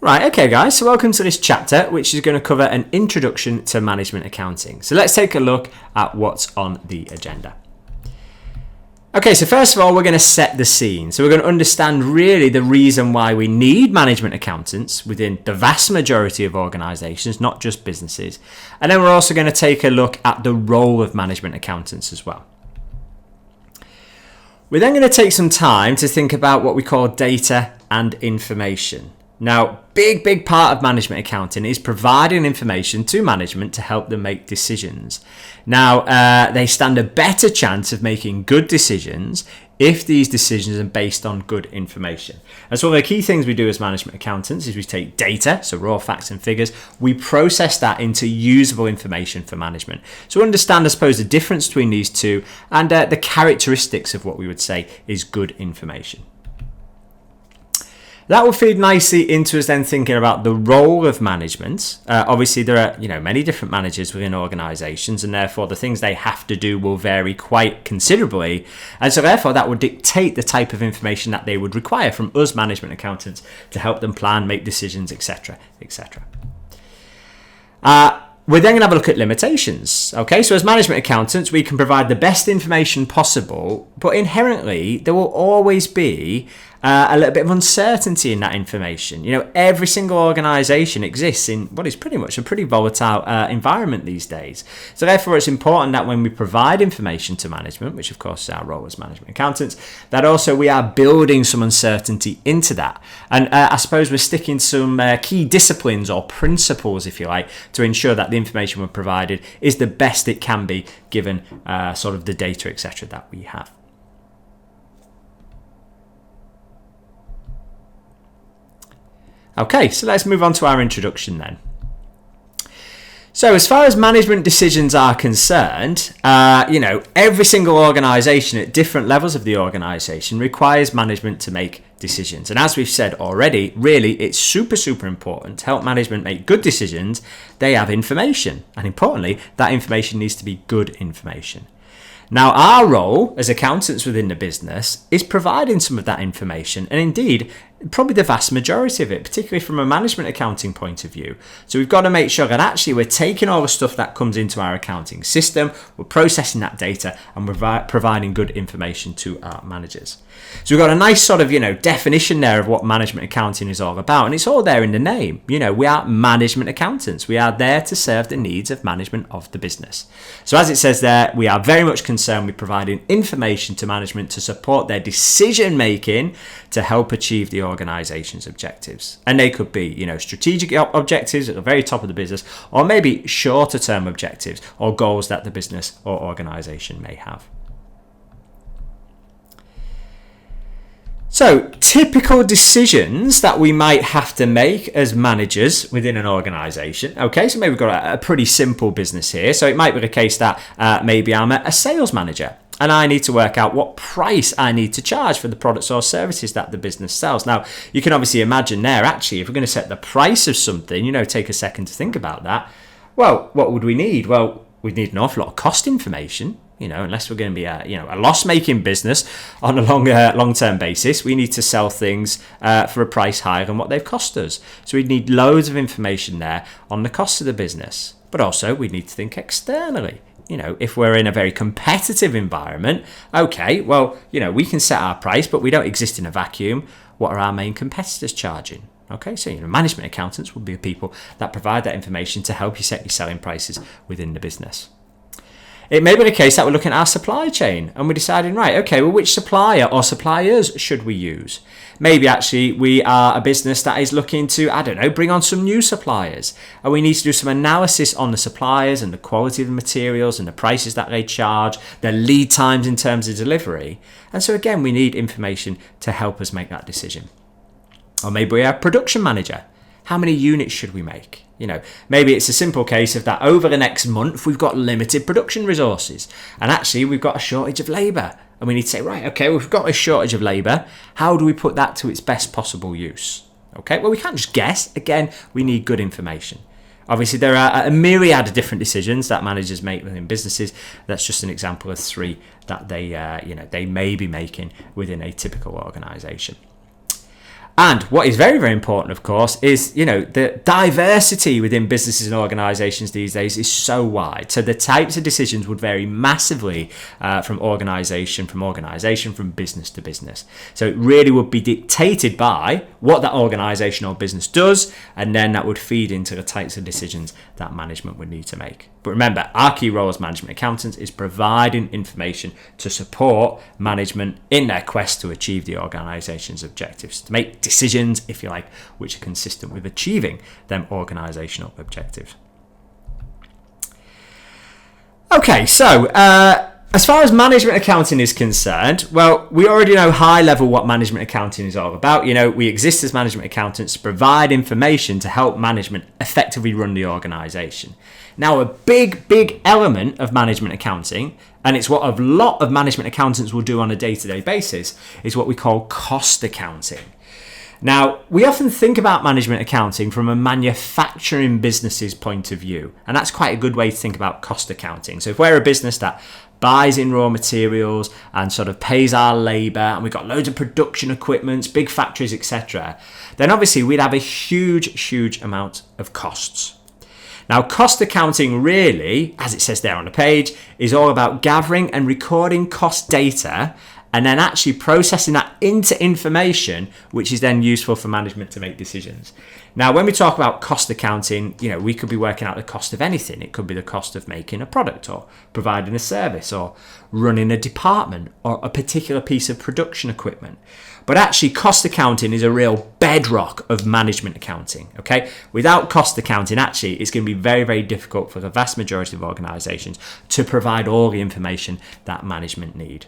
Right, okay guys, so welcome to this chapter which is going to cover an introduction to management accounting. So let's take a look at what's on the agenda. Okay, so first of all, we're going to set the scene. So we're going to understand really the reason why we need management accountants within the vast majority of organisations, not just businesses. And then we're also going to take a look at the role of management accountants as well. We're then going to take some time to think about what we call data and information. Now, big part of management accounting is providing information to management to help them make decisions. Now, they stand a better chance of making good decisions if these decisions are based on good information. And so one of the key things we do as management accountants is we take data, so raw facts and figures, we process that into usable information for management. So understand, I suppose, the difference between these two and the characteristics of what we would say is good information. That will feed nicely into us then thinking about the role of management. Obviously, there are many different managers within organisations, and therefore the things they have to do will vary quite considerably. And so therefore that would dictate the type of information that they would require from us management accountants to help them plan, make decisions, etc., etc. We're then going to have a look at limitations. Okay, so as management accountants, we can provide the best information possible, but inherently there will always be a little bit of uncertainty in that information. Every single organisation exists in what is pretty much a pretty volatile environment these days. So therefore, it's important that when we provide information to management, which of course is our role as management accountants, that also we are building some uncertainty into that. And I suppose we're sticking some key disciplines or principles, if you like, to ensure that the information we're provided is the best it can be given sort of the data, etc., that we have. Okay, so let's move on to our introduction then. So as far as management decisions are concerned, every single organisation at different levels of the organisation requires management to make decisions. And as we've said already, really, it's super important to help management make good decisions. They have information, and importantly, that information needs to be good information. Now, our role as accountants within the business is providing some of that information, and indeed, probably the vast majority of it, particularly from a management accounting point of view. So we've got to make sure that actually we're taking all the stuff that comes into our accounting system, we're processing that data, and we're providing good information to our managers. So we've got a nice sort of, definition there of what management accounting is all about, and it's all there in the name. We are management accountants. We are there to serve the needs of management of the business. So as it says there, we are very much concerned with providing information to management to support their decision making to help achieve the organisation's objectives. And they could be, strategic objectives at the very top of the business, or maybe shorter term objectives or goals that the business or organisation may have. So, typical decisions that we might have to make as managers within an organisation. Okay, so maybe we've got a pretty simple business here. So it might be the case that maybe I'm a sales manager and I need to work out what price I need to charge for the products or services that the business sells. Now, you can obviously imagine there, actually, if we're going to set the price of something, take a second to think about that. Well, what would we need? Well, we'd need an awful lot of cost information. Unless we're going to be a loss-making business on a long-term basis, we need to sell things for a price higher than what they've cost us. So we'd need loads of information there on the cost of the business. But also, we need to think externally. If we're in a very competitive environment, okay, well, we can set our price, but we don't exist in a vacuum. What are our main competitors charging? Okay, so management accountants will be the people that provide that information to help you set your selling prices within the business. It may be the case that we're looking at our supply chain and we're deciding, right, okay, well, which supplier or suppliers should we use? Maybe actually we are a business that is looking to, bring on some new suppliers. And we need to do some analysis on the suppliers and the quality of the materials and the prices that they charge, their lead times in terms of delivery. And so again, we need information to help us make that decision. Or maybe we are a production manager. How many units should we make? Maybe it's a simple case of that over the next month, we've got limited production resources. And actually, we've got a shortage of labour. And we need to say, right, okay, we've got a shortage of labour. How do we put that to its best possible use? Okay, well, we can't just guess. Again, we need good information. Obviously, there are a myriad of different decisions that managers make within businesses. That's just an example of 3 that they may be making within a typical organisation. And what is very, very important, of course, is, the diversity within businesses and organizations these days is so wide. So the types of decisions would vary massively from organization, from business to business. So it really would be dictated by what that organization or business does, and then that would feed into the types of decisions that management would need to make. But remember, our key role as management accountants is providing information to support management in their quest to achieve the organization's objectives, to make decisions, if you like, which are consistent with achieving them organizational objectives. Okay, so as far as management accounting is concerned, well, we already know high level what management accounting is all about. We exist as management accountants to provide information to help management effectively run the organization. Now, a big element of management accounting, and it's what a lot of management accountants will do on a day-to-day basis, is what we call cost accounting. Now, we often think about management accounting from a manufacturing business's point of view, and that's quite a good way to think about cost accounting. So if we're a business that buys in raw materials and sort of pays our labour, and we've got loads of production equipment, big factories, etc., then obviously we'd have a huge amount of costs. Now, cost accounting really, as it says there on the page, is all about gathering and recording cost data and then actually processing that into information, which is then useful for management to make decisions. Now, when we talk about cost accounting, we could be working out the cost of anything. It could be the cost of making a product or providing a service or running a department or a particular piece of production equipment. But actually, cost accounting is a real bedrock of management accounting, okay? Without cost accounting, actually, it's going to be very, very difficult for the vast majority of organizations to provide all the information that management need.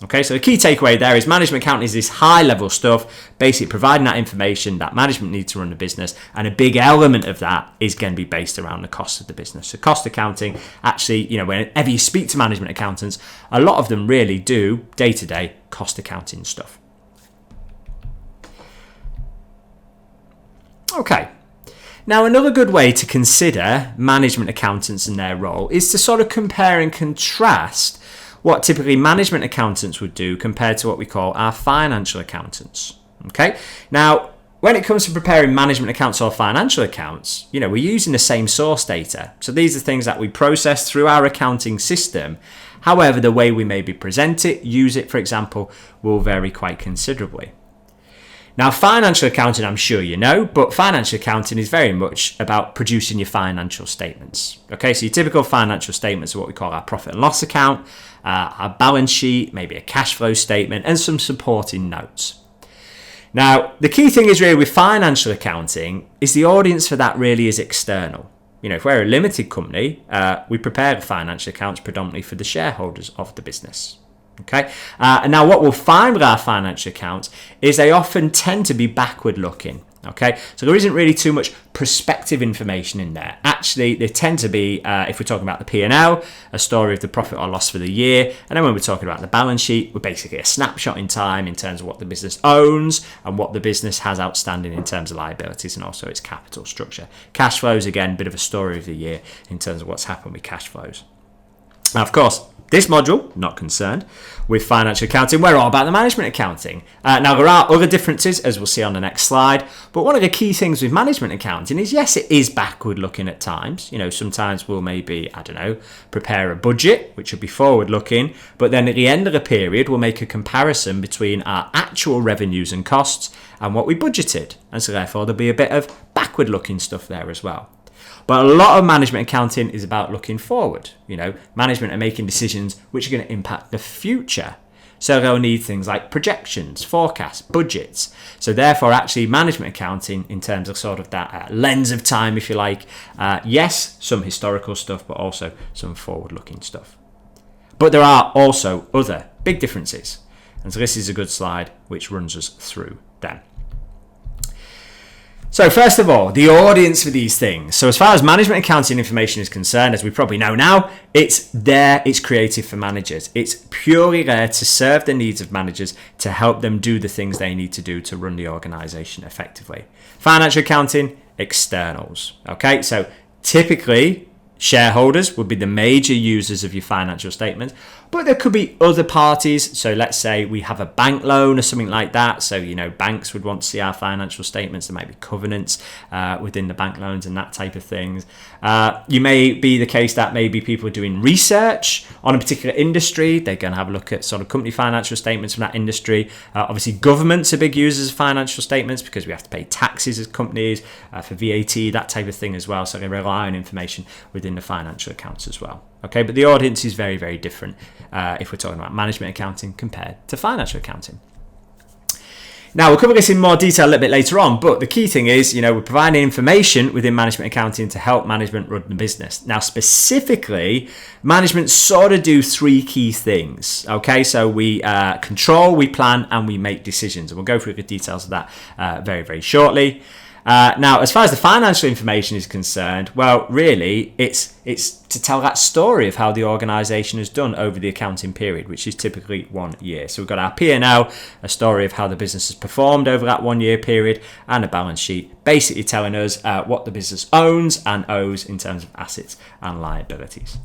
Okay, so the key takeaway there is management accounting is this high-level stuff, basically providing that information that management needs to run the business, and a big element of that is going to be based around the cost of the business. So cost accounting, actually, whenever you speak to management accountants, a lot of them really do day-to-day cost accounting stuff. Okay. Now, another good way to consider management accountants and their role is to sort of compare and contrast what typically management accountants would do compared to what we call our financial accountants. Okay. Now, when it comes to preparing management accounts or financial accounts, we're using the same source data. So these are things that we process through our accounting system. However, the way we maybe present it, use it, for example, will vary quite considerably. Now, financial accounting, I'm sure you know, but financial accounting is very much about producing your financial statements. Okay, so your typical financial statements are what we call our profit and loss account, our balance sheet, maybe a cash flow statement, and some supporting notes. Now, the key thing is really with financial accounting is the audience for that really is external. If we're a limited company, we prepare the financial accounts predominantly for the shareholders of the business. Okay, and now what we'll find with our financial accounts is they often tend to be backward looking. Okay, so there isn't really too much prospective information in there. Actually, they tend to be, if we're talking about the P&L, a story of the profit or loss for the year. And then when we're talking about the balance sheet, we're basically a snapshot in time in terms of what the business owns and what the business has outstanding in terms of liabilities and also its capital structure. Cash flows, again, a bit of a story of the year in terms of what's happened with cash flows. Now, of course, this module, not concerned with financial accounting. We're all about the management accounting. Now, there are other differences, as we'll see on the next slide. But one of the key things with management accounting is, yes, it is backward looking at times. Sometimes we'll maybe, prepare a budget, which will be forward looking. But then at the end of the period, we'll make a comparison between our actual revenues and costs and what we budgeted. And so therefore, there'll be a bit of backward looking stuff there as well. But a lot of management accounting is about looking forward. Management are making decisions which are going to impact the future. So they'll need things like projections, forecasts, budgets. So therefore, actually, management accounting in terms of sort of that lens of time, if you like, yes, some historical stuff, but also some forward-looking stuff. But there are also other big differences. And so this is a good slide which runs us through them. So first of all, the audience for these things. So as far as management accounting information is concerned, as we probably know now, it's created for managers. It's purely there to serve the needs of managers to help them do the things they need to do to run the organization effectively. Financial accounting, externals. Okay, so typically, Shareholders would be the major users of your financial statements, but there could be other parties. So let's say we have a bank loan or something like that. So, banks would want to see our financial statements. There might be covenants within the bank loans and that type of things. You may be the case that maybe people are doing research on a particular industry. They're going to have a look at sort of company financial statements from that industry. Obviously, governments are big users of financial statements because we have to pay taxes as companies for VAT, that type of thing as well. So they rely on information within the financial accounts as well. Okay, but the audience is very, very different if we're talking about management accounting compared to financial accounting. Now, we'll cover this in more detail a little bit later on, but the key thing is, we're providing information within management accounting to help management run the business. Now, specifically, management sort of do three key things. Okay, so we control, we plan, and we make decisions. And we'll go through the details of that very, very shortly. Now, as far as the financial information is concerned, well, really, it's to tell that story of how the organisation has done over the accounting period, which is typically 1 year. So we've got our P&L, a story of how the business has performed over that 1 year period, and a balance sheet, basically telling us what the business owns and owes in terms of assets and liabilities.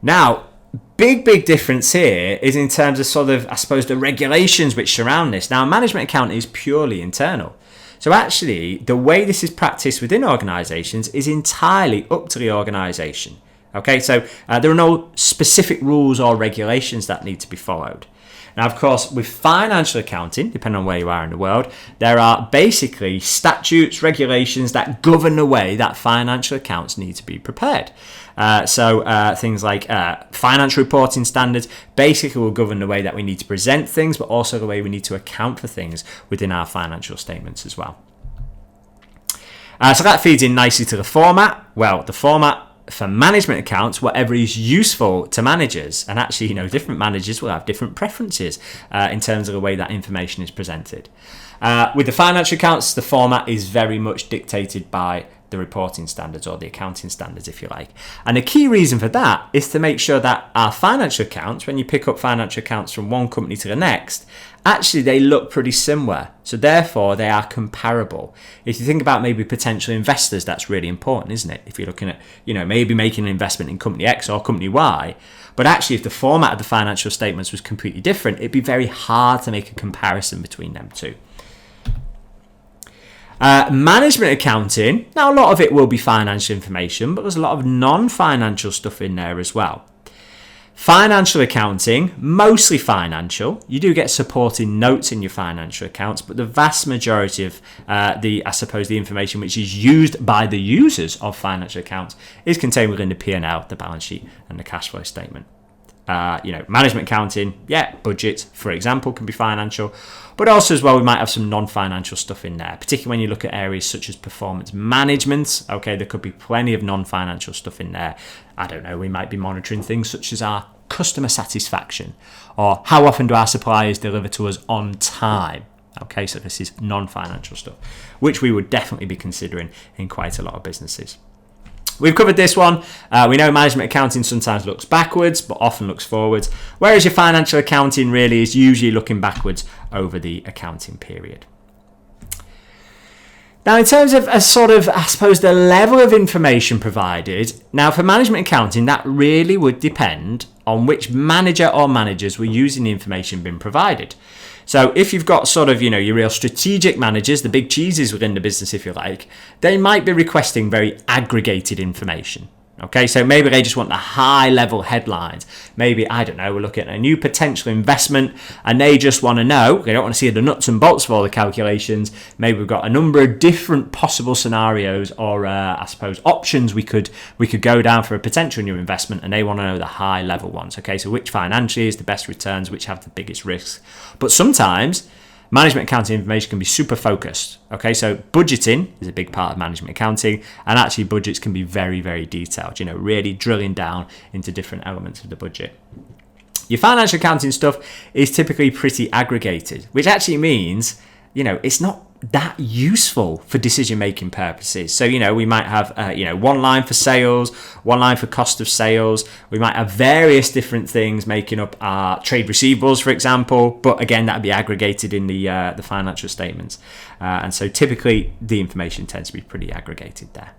Now, big difference here is in terms of sort of, I suppose, the regulations which surround this. Now, management accounting is purely internal. So actually, the way this is practiced within organisations is entirely up to the organisation. Okay, so there are no specific rules or regulations that need to be followed. Now, of course, with financial accounting, depending on where you are in the world, there are basically statutes, regulations that govern the way that financial accounts need to be prepared. So things like financial reporting standards basically will govern the way that we need to present things, but also the way we need to account for things within our financial statements as well. So that feeds in nicely to the format. Well, the format for management accounts, whatever is useful to managers, and actually, different managers will have different preferences in terms of the way that information is presented. With the financial accounts, the format is very much dictated by the reporting standards or the accounting standards, if you like. And the key reason for that is to make sure that our financial accounts, when you pick up financial accounts from one company to the next, actually they look pretty similar. So therefore, they are comparable. If you think about maybe potential investors, that's really important, isn't it? If you're looking at, maybe making an investment in company X or company Y, but actually if the format of the financial statements was completely different, it'd be very hard to make a comparison between them two. Management accounting, now a lot of it will be financial information, but there's a lot of non-financial stuff in there as well. Financial accounting, mostly financial. You do get supporting notes in your financial accounts, but the vast majority of the information which is used by the users of financial accounts is contained within the P&L, the balance sheet, and the cash flow statement. Management accounting, budget, for example, can be financial, but also as well, we might have some non-financial stuff in there, particularly when you look at areas such as performance management. Okay, there could be plenty of non-financial stuff in there. I don't know, we might be monitoring things such as our customer satisfaction, or how often do our suppliers deliver to us on time. Okay, so this is non-financial stuff, which we would definitely be considering in quite a lot of businesses. We've covered this one. We know management accounting sometimes looks backwards, but often looks forwards, whereas your financial accounting really is usually looking backwards over the accounting period. Now, in terms of the level of information provided, now for management accounting, that really would depend on which manager or managers were using the information being provided. So if you've got your real strategic managers, the big cheeses within the business, if you like, they might be requesting very aggregated information. Okay, so maybe they just want the high level headlines. Maybe, I don't know, we're looking at a new potential investment and they just want to know, they don't want to see the nuts and bolts of all the calculations. Maybe we've got a number of different possible scenarios or options we could go down for a potential new investment, and they want to know the high level ones. Okay, so which financially is the best returns, which have the biggest risks. But sometimes management accounting information can be super focused. Okay, so budgeting is a big part of management accounting, and actually budgets can be very, very detailed, really drilling down into different elements of the budget. Your financial accounting stuff is typically pretty aggregated, which actually means, it's not that useful for decision-making purposes. So, we might have, one line for sales, one line for cost of sales. We might have various different things making up our trade receivables, for example. But again, that would be aggregated in the financial statements. And so typically the information tends to be pretty aggregated there.